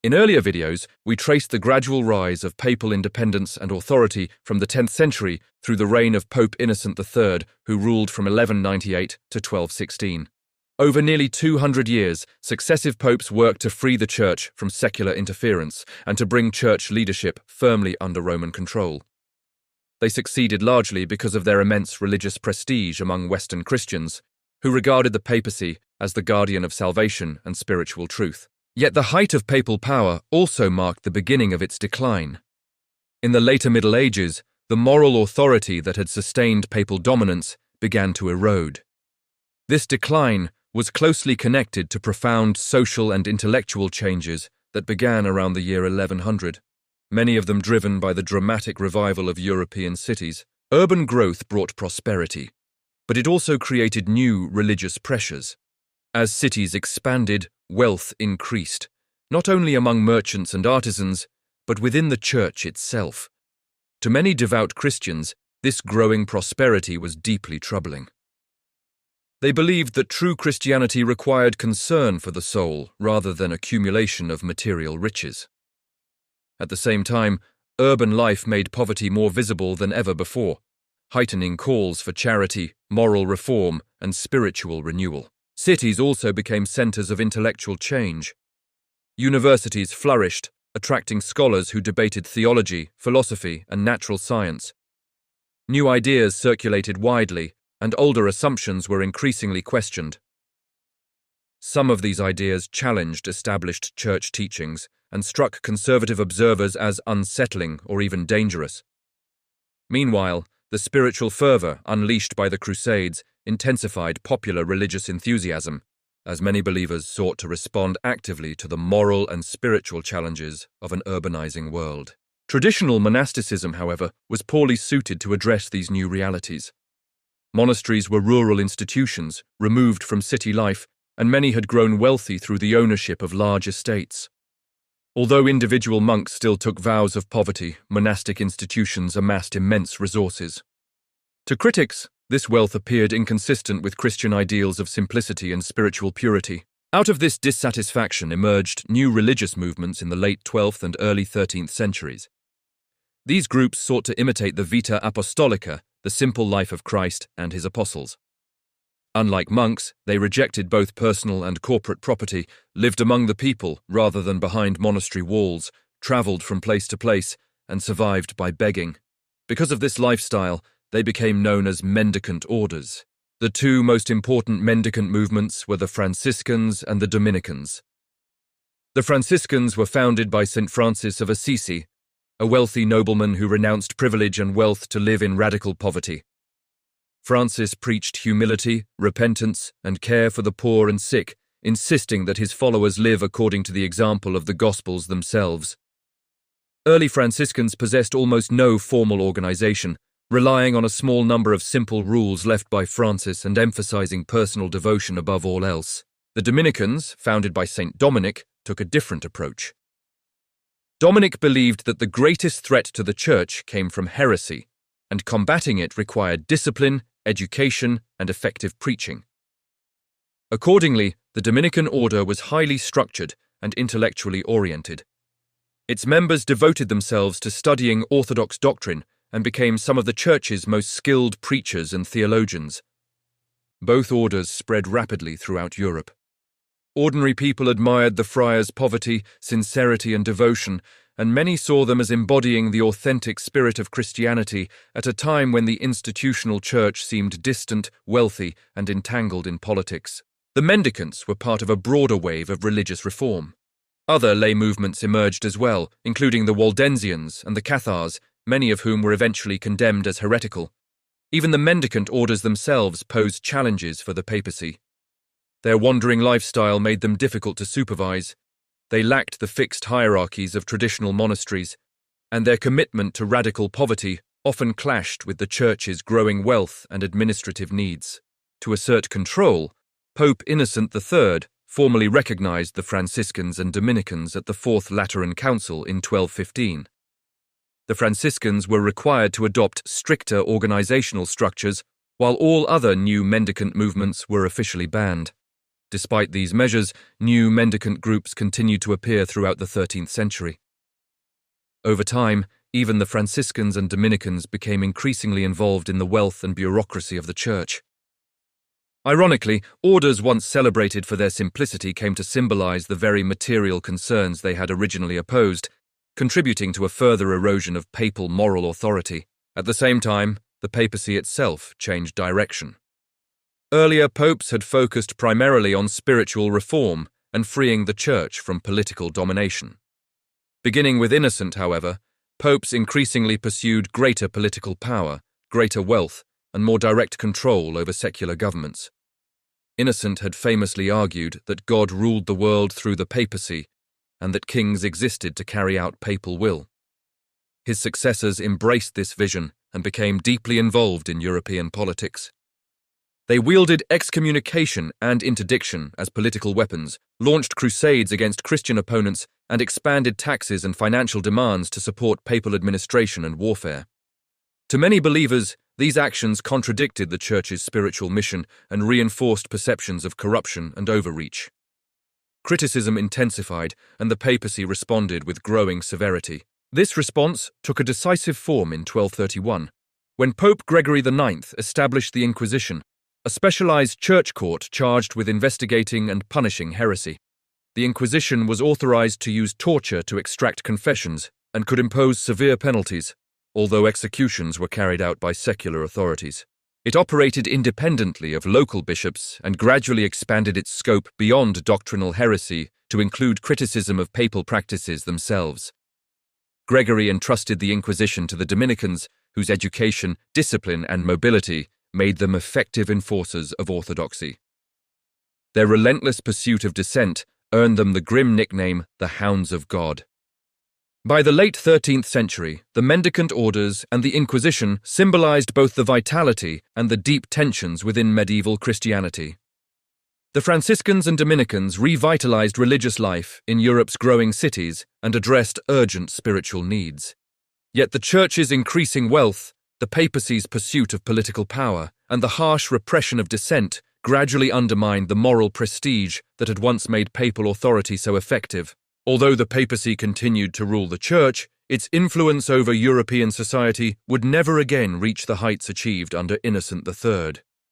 In earlier videos, we traced the gradual rise of papal independence and authority from the 10th century through the reign of Pope Innocent III, who ruled from 1198 to 1216. Over nearly 200 years, successive popes worked to free the Church from secular interference and to bring Church leadership firmly under Roman control. They succeeded largely because of their immense religious prestige among Western Christians, who regarded the papacy as the guardian of salvation and spiritual truth. Yet the height of papal power also marked the beginning of its decline. In the later Middle Ages, the moral authority that had sustained papal dominance began to erode. This decline was closely connected to profound social and intellectual changes that began around the year 1100, many of them driven by the dramatic revival of European cities. Urban growth brought prosperity, but it also created new religious pressures. As cities expanded, wealth increased, not only among merchants and artisans, but within the Church itself. To many devout Christians, this growing prosperity was deeply troubling. They believed that true Christianity required concern for the soul rather than accumulation of material riches. At the same time, urban life made poverty more visible than ever before, heightening calls for charity, moral reform, and spiritual renewal. Cities also became centers of intellectual change. Universities flourished, attracting scholars who debated theology, philosophy, and natural science. New ideas circulated widely, and older assumptions were increasingly questioned. Some of these ideas challenged established church teachings and struck conservative observers as unsettling or even dangerous. Meanwhile, the spiritual fervor unleashed by the Crusades intensified popular religious enthusiasm, as many believers sought to respond actively to the moral and spiritual challenges of an urbanizing world. Traditional monasticism, however, was poorly suited to address these new realities. Monasteries were rural institutions, removed from city life, and many had grown wealthy through the ownership of large estates. Although individual monks still took vows of poverty, monastic institutions amassed immense resources. To critics, this wealth appeared inconsistent with Christian ideals of simplicity and spiritual purity. Out of this dissatisfaction emerged new religious movements in the late 12th and early 13th centuries. These groups sought to imitate the vita apostolica, the simple life of Christ and his apostles. Unlike monks, they rejected both personal and corporate property, lived among the people rather than behind monastery walls, traveled from place to place, and survived by begging. Because of this lifestyle, they became known as mendicant orders. The two most important mendicant movements were the Franciscans and the Dominicans. The Franciscans were founded by St. Francis of Assisi, a wealthy nobleman who renounced privilege and wealth to live in radical poverty. Francis preached humility, repentance, and care for the poor and sick, insisting that his followers live according to the example of the Gospels themselves. Early Franciscans possessed almost no formal organization, relying on a small number of simple rules left by Francis and emphasizing personal devotion above all else. The Dominicans, founded by St. Dominic, took a different approach. Dominic believed that the greatest threat to the Church came from heresy, and combating it required discipline, education, and effective preaching. Accordingly, the Dominican order was highly structured and intellectually oriented. Its members devoted themselves to studying orthodox doctrine and became some of the Church's most skilled preachers and theologians. Both orders spread rapidly throughout Europe. Ordinary people admired the friars' poverty, sincerity, and devotion, and many saw them as embodying the authentic spirit of Christianity at a time when the institutional Church seemed distant, wealthy, and entangled in politics. The Mendicants were part of a broader wave of religious reform. Other lay movements emerged as well, including the Waldensians and the Cathars, many of whom were eventually condemned as heretical. Even the mendicant orders themselves posed challenges for the papacy. Their wandering lifestyle made them difficult to supervise. They lacked the fixed hierarchies of traditional monasteries, and their commitment to radical poverty often clashed with the Church's growing wealth and administrative needs. To assert control, Pope Innocent III formally recognized the Franciscans and Dominicans at the Fourth Lateran Council in 1215. The Franciscans were required to adopt stricter organizational structures, while all other new mendicant movements were officially banned. Despite these measures, new mendicant groups continued to appear throughout the 13th century. Over time, even the Franciscans and Dominicans became increasingly involved in the wealth and bureaucracy of the Church. Ironically, orders once celebrated for their simplicity came to symbolize the very material concerns they had originally opposed, contributing to a further erosion of papal moral authority. At the same time, the papacy itself changed direction. Earlier popes had focused primarily on spiritual reform and freeing the Church from political domination. Beginning with Innocent, however, popes increasingly pursued greater political power, greater wealth, and more direct control over secular governments. Innocent had famously argued that God ruled the world through the papacy and that kings existed to carry out papal will. His successors embraced this vision and became deeply involved in European politics. They wielded excommunication and interdiction as political weapons, launched crusades against Christian opponents, and expanded taxes and financial demands to support papal administration and warfare. To many believers, these actions contradicted the Church's spiritual mission and reinforced perceptions of corruption and overreach. Criticism intensified, and the papacy responded with growing severity. This response took a decisive form in 1231, when Pope Gregory IX established the Inquisition, a specialized church court charged with investigating and punishing heresy. The Inquisition was authorized to use torture to extract confessions and could impose severe penalties, although executions were carried out by secular authorities. It operated independently of local bishops and gradually expanded its scope beyond doctrinal heresy to include criticism of papal practices themselves. Gregory entrusted the Inquisition to the Dominicans, whose education, discipline, and mobility made them effective enforcers of orthodoxy. Their relentless pursuit of dissent earned them the grim nickname, the Hounds of God. By the late 13th century, the Mendicant orders and the Inquisition symbolized both the vitality and the deep tensions within medieval Christianity. The Franciscans and Dominicans revitalized religious life in Europe's growing cities and addressed urgent spiritual needs. Yet the Church's increasing wealth, the papacy's pursuit of political power, and the harsh repression of dissent gradually undermined the moral prestige that had once made papal authority so effective. Although the papacy continued to rule the Church, its influence over European society would never again reach the heights achieved under Innocent III.